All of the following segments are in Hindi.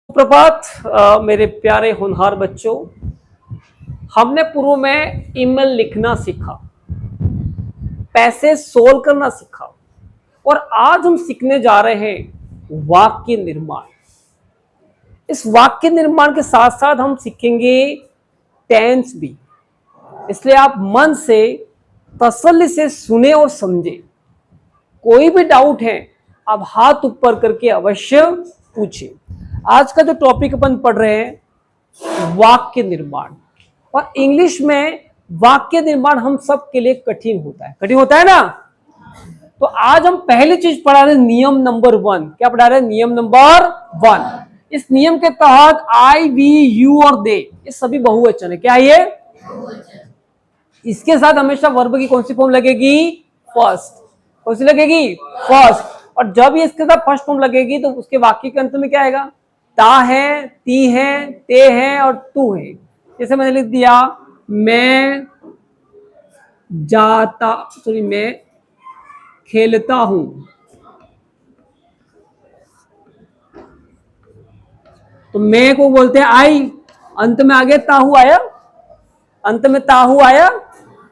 प्रभात मेरे प्यारे होनहार बच्चों, हमने पूर्व में ईमेल लिखना सीखा, पैसे सोल्व करना सीखा और आज हम सीखने जा रहे हैं वाक्य निर्माण। इस वाक्य निर्माण के साथ साथ हम सीखेंगे टेंस भी, इसलिए आप मन से तसल्ली से सुने और समझे। कोई भी डाउट है आप हाथ ऊपर करके अवश्य पूछें। आज का जो टॉपिक अपन पढ़ रहे हैं वाक्य निर्माण, और इंग्लिश में वाक्य निर्माण हम सब के लिए कठिन होता है ना। तो आज हम पहली चीज पढ़ा रहे नियम नंबर 1। क्या पढ़ा रहे? नियम नंबर 1। इस नियम के तहत आई, वी, यू और दे ये सभी बहुवचन है। क्या ये? इसके साथ हमेशा वर्ब की कौन सी फॉर्म लगेगी? फर्स्ट। कौन सी लगेगी? फर्स्ट। और जब ये इसके साथ फर्स्ट फॉर्म लगेगी तो उसके वाक्य के अंत में क्या आएगा? ता है, ती है, ते है और तू है। जैसे मैंने लिख दिया मैं मैं खेलता हूं। तो मैं को बोलते हैं आई, अंत में आ गया ताहू आया, अंत में ताहू आया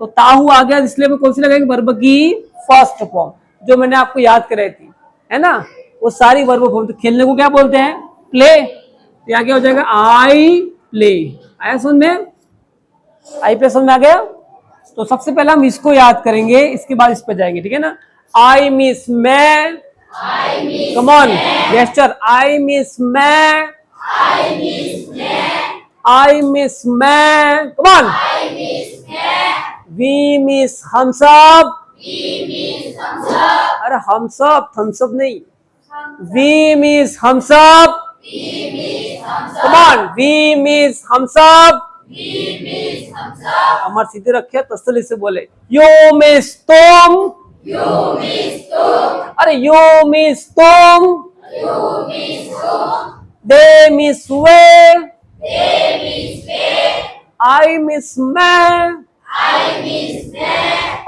तो ताहू आ गया, इसलिए मैं कौन सी लगाएंगे? वर्ब की फर्स्ट फॉर्म, जो मैंने आपको याद कराई थी, है ना, वो सारी वर्ब फॉर्म। तो खेलने को क्या बोलते हैं? प्ले। तो यहाँ क्या हो जाएगा? I play. आया समझ में? आई प्ले समझ में आ गया? तो सबसे पहले हम इसको याद करेंगे, इसके बाद इस पे जाएंगे, ठीक है ना। आई मिस मैं, come on gesture, I miss मैं, आई मिस मैं, कम ऑन, वी मिस हम सब, अरे हम सब, थम्स अप नहीं, वी मिस हम सब, कम ऑन, वी मिस हम सब। हमारे सीधे रखे तसल्ली से बोले यू मिस तुम, अरे यू मिस तुम, they miss way, I miss मैं,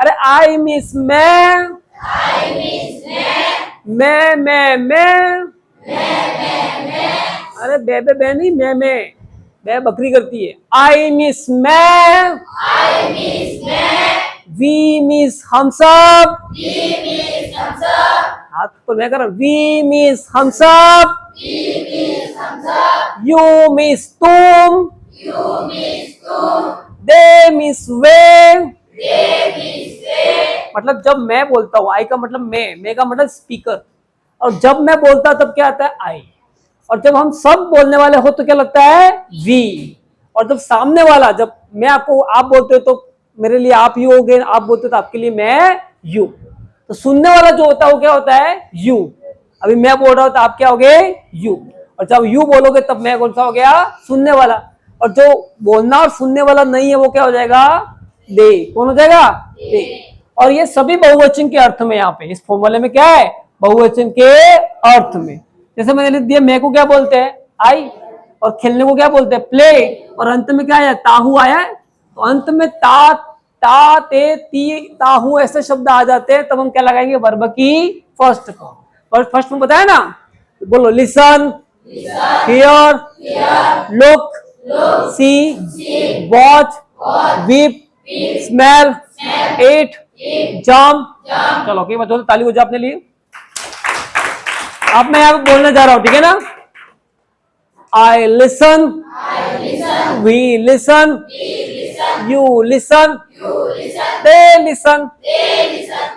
अरे आई मिस मैं, मैं, अरे बे नहीं, मैं बे बकरी करती है। आई मिस मैं, वी मिस हम सब, हाथ पर मैं कर रहा हूं, वी मिस हम सब, यू मिस तुम, दे मिस वे। मतलब जब मैं बोलता हूं, आई का मतलब मैं का मतलब स्पीकर, और जब मैं बोलता तब क्या आता है? आई। और जब हम सब बोलने वाले हो तो क्या लगता है? वी। और जब सामने वाला, जब मैं आपको आप बोलते हो तो मेरे लिए आप यू हो गए, आप बोलते हो तो आपके लिए मैं यू। तो सुनने वाला जो होता है वो क्या होता है? यू। अभी मैं बोल रहा हूं तो आप क्या हो गए? यू। और जब यू बोलोगे तब मैं कौन सा हो गया? सुनने वाला। और जो बोलना और सुनने वाला नहीं है वो क्या हो जाएगा? दे। कौन हो जाएगा? दे। और ये सभी बहुवचन के अर्थ में, यहाँ पे इस फॉर्मूले में क्या है? बहुवचन के अर्थ में। जैसे मैंने लिख दिया मैं को क्या बोलते हैं? आई। और खेलने को क्या बोलते हैं? प्ले। और अंत में क्या आया? ताहू आया है। तो अंत में ता, ते, ती, ताहू ऐसे शब्द आ जाते हैं, तब हम क्या लगाएंगे? वर्ब की फर्स्ट फॉर्म। और फर्स्ट फॉर्म बताया ना, बोलो listen, hear, look, see, watch, weep, smell, eat, jump. चलो ओके बच्चों, ताली हो जाए अपने लिए। अब मैं यहाँ पे बोलने जा रहा हूं, ठीक है ना। I listen, we listen, you listen, they listen.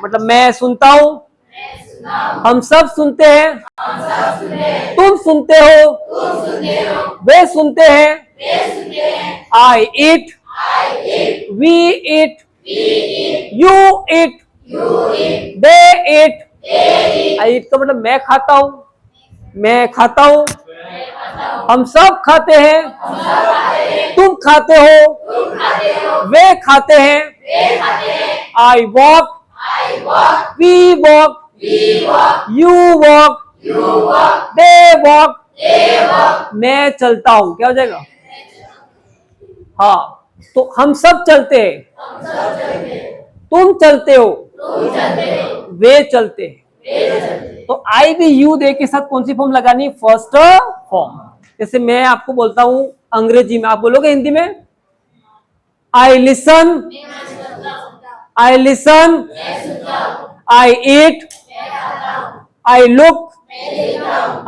मतलब मैं सुनता हूं, हम सब सुनते हैं, तुम सुनते हो, वे सुनते हैं। आई ईट, वी ईट, यू ईट, दे ईट। आई ईट का मतलब मैं खाता हूं, मैं खाता हूं, हम सब खाते हैं, तुम खाते हो, वे खाते हैं। I walk, we walk, you walk, they walk. मैं चलता हूं, क्या हो जाएगा? हाँ, तो हम सब चलते हैं, तुम चलते हो, वे चलते हैं। तो आई भी यू दे के साथ कौन सी फॉर्म लगानी? First form. जैसे मैं आपको बोलता हूं अंग्रेजी में, आप बोलोगे हिंदी में? I listen, I listen, I eat, I look,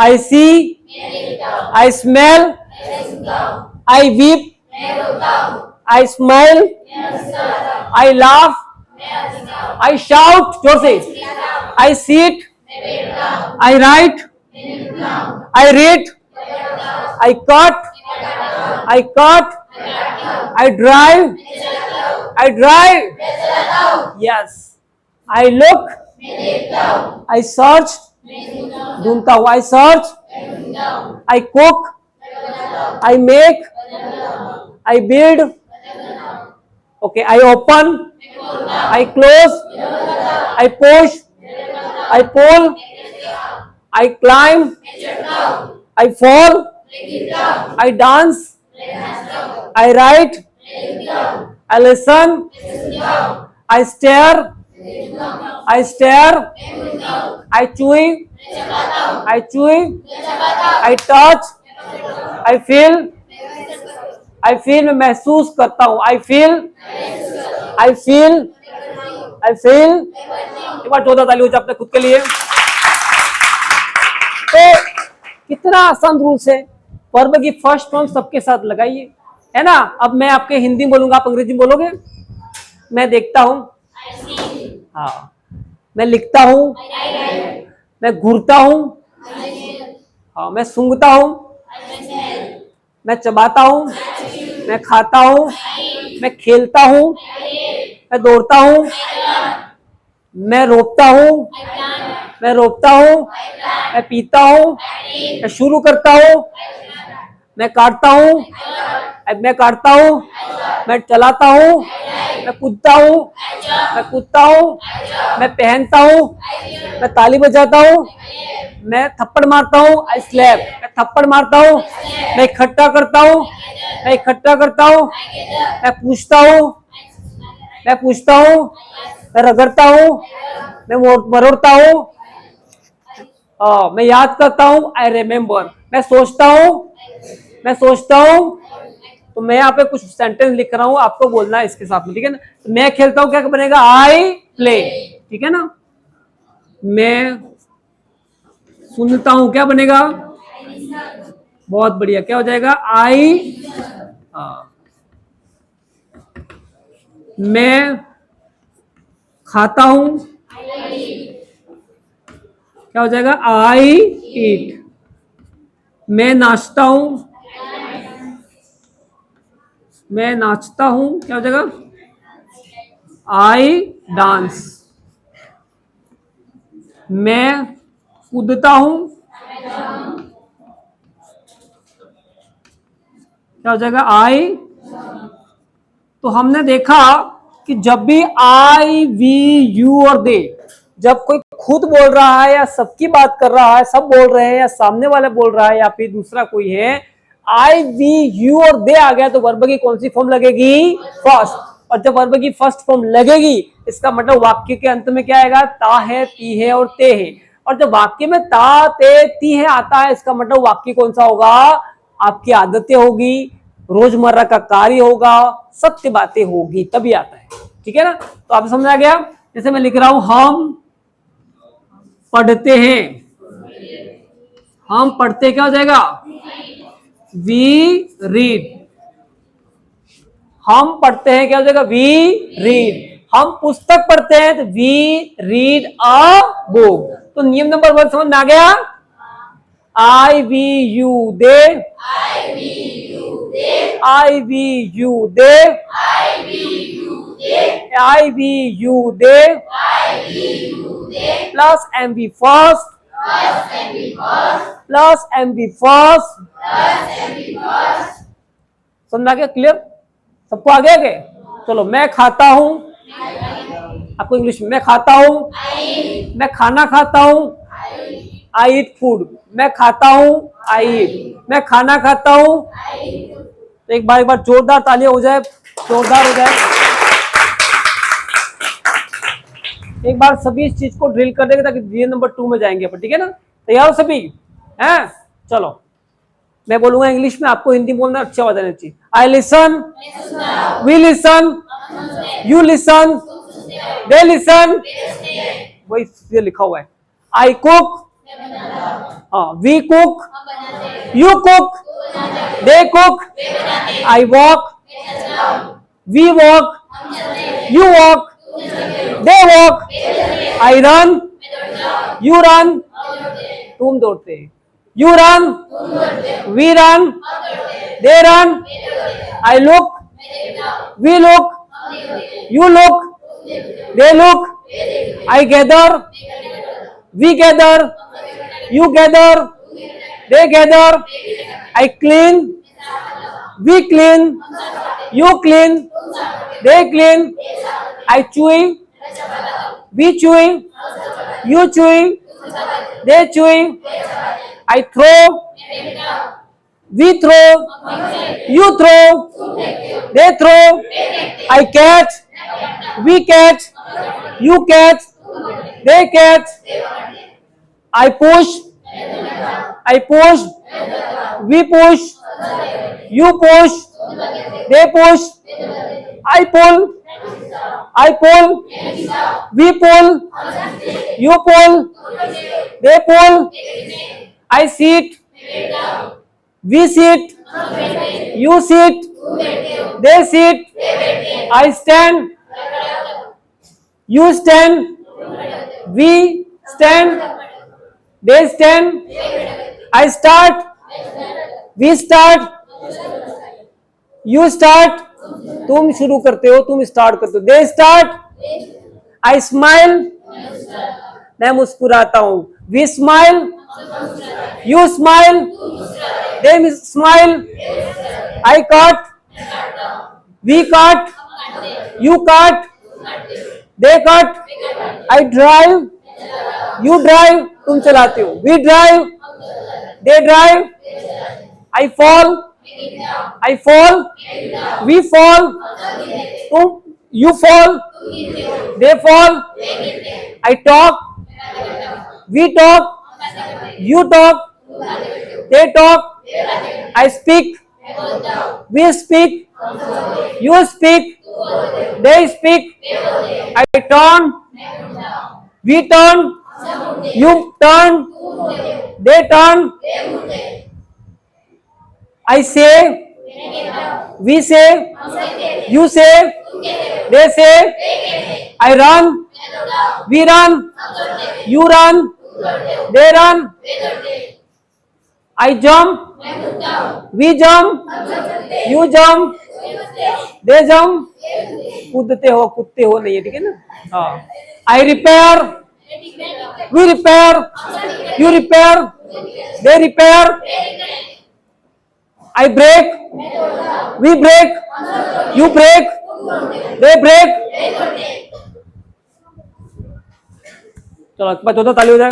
I see, I smell, I weep, I smile, I laugh, I shout, जोर से, I sit, I write, I read, I cut, I cut, I drive, I drive, yes, I look, I search, ढूंढता हूं, I search, I cook, I make, I build, okay, I open, I close, I push, I pull, I climb, I fall, I dance, I write, I listen, I stare, I stare, I chewing, I chewing, I touch, I feel मैं महसूस करता हूं, I feel, I feel, I feel. एक बार 14 ताली हो जाए अपने खुद के लिए। तो कितना आसान रूल्स है। वर्ब की फर्स्ट फॉर्म सबके साथ लगाइए, है ना। अब मैं आपके हिंदी बोलूंगा, आप अंग्रेजी बोलोगे। मैं देखता हूं, हाँ, मैं लिखता हूं, मैं घूरता हूं, हाँ, मैं सूंघता हूं, मैं चबाता हूं, मैं खाता हूं, मैं खेलता हूं, मैं दौड़ता हूं, मैं रोकता हूं, मैं रोकता हूं, मैं पीता हूं, मैं शुरू करता हूं, मैं काटता हूं, मैं काटता हूं, मैं चलाता हूं, मैं कूदता हूं, मैं कूदता हूं, मैं पहनता हूं, मैं ताली बजाता हूं, मैं थप्पड़ मारता हूं, आई स्लैप, मैं थप्पड़ मारता हूं, मैं इकट्ठा करता हूं, मैं इकट्ठा करता हूं, मैं पूछता हूं, मैं पूछता हूं, मैं रगड़ता हूं, मैं मरोड़ता हूं, मैं याद करता हूं, आई रिमेम्बर, मैं सोचता हूं, मैं सोचता हूं। तो मैं यहाँ पे कुछ सेंटेंस लिख रहा हूं, आपको बोलना है इसके साथ में, ठीक है ना। तो मैं खेलता हूं, क्या बनेगा, आई प्ले, ठीक है ना। मैं सुनता हूं, क्या बनेगा, बहुत बढ़िया, क्या हो जाएगा, आई। मैं खाता हूं, क्या हो जाएगा, आई ईट। मैं नाचता हूं, मैं नाचता हूं, क्या हो जाएगा, आई डांस। मैं कूदता हूं, क्या हो जाएगा, आई। तो हमने देखा कि जब भी आई, वी, यू और दे, जब कोई खुद बोल रहा है या सबकी बात कर रहा है, सब बोल रहे हैं, या सामने वाला बोल रहा है, या फिर दूसरा कोई है, आई, वी, यू और दे आ गया तो वर्ब की कौन सी फॉर्म लगेगी, फर्स्ट। और जब वर्ब की फर्स्ट फॉर्म लगेगी, इसका मतलब वाक्य के अंत में क्या आएगा, ता है, ती है और ते है। और जब वाक्य में ता, ते, ती है आता है, इसका मतलब वाक्य कौन सा होगा, आपकी आदतें होगी, रोजमर्रा का कार्य होगा, सत्य बातें होगी, तभी आता है, ठीक है ना। तो आप समझ आ गया। जैसे मैं लिख रहा हूं, हम पढ़ते हैं, हम पढ़ते, क्या हो जाएगा, वी रीड। हम पढ़ते हैं, क्या हो जाएगा, वी रीड। हम पुस्तक पढ़ते हैं तो वी रीड अ बुक। तो नियम नंबर 1 समझ में आ गया। I, we, you, they, I, we, you, they, I, we, you, they, I, we, you, they, I, we, you, they, I, we, you, they, plus M B first, plus M B first, plus M B first, plus M B first. समझ आ गया, क्लियर सबको, आ गया के। चलो, मैं खाता हूं, आपको इंग्लिश में, मैं खाता हूं, मैं खाना खाता हूं, आई ईट फूड। मैं खाता हूं, आई ईट, मैं खाना खाता हूं। तो एक बार जोरदार तालियां हो जाए, जोरदार हो जाए। एक बार सभी इस चीज को ड्रिल कर देंगे ताकि नंबर 2 में जाएंगे अपन, ठीक है ना। तैयार हो सभी, हैं, चलो। मैं बोलूंगा इंग्लिश में, आपको हिंदी बोलना अच्छा हो जाना चाहिए। I listen, we listen, you listen, they listen, वही लिखा हुआ है। आई कुक, हाँ, we cook, you cook, they cook, I walk, we walk, you walk, they walk, I run, you run, तुम दौड़ते, you run, we run, they run, I look, we look, you look, they look, I gather, we gather, you gather, they gather, I clean, we clean, you clean, they clean, I chewing, we chewing, you chewing, they chewing, I throw, we throw, you throw, they throw, I catch, we catch, you catch, they catch, I push, we push, you push, they push, I pull, we pull, you pull, they pull, I sit, we sit, you sit, they sit, I stand, you stand, we stand, they stand, I start, we start, you start, तुम शुरू करते हो, तुम स्टार्ट करते हो, they start, I smile, मैं मुस्कुराता हूं, we smile, you smile, they smile, I cut, we cut, you cut, they cut, I drive, you drive, तुम चलाते हो, we drive, they drive, I fall, we fall, तुम, you fall, they fall, I talk, we talk, you talk, they talk, I speak, we speak, you speak, they speak, I turn, we turn, you turn, they turn, I say, we say, you say, they say, I run, we run, you run, they run, I jump, we jump, you jump, they jump, कूदते हो, कुत्ते हो नहीं है, ठीक है ना? हाँ, I repair, we repair, you repair, they repair, I break, we break, you break, they break. चलो, ताली हो जाए।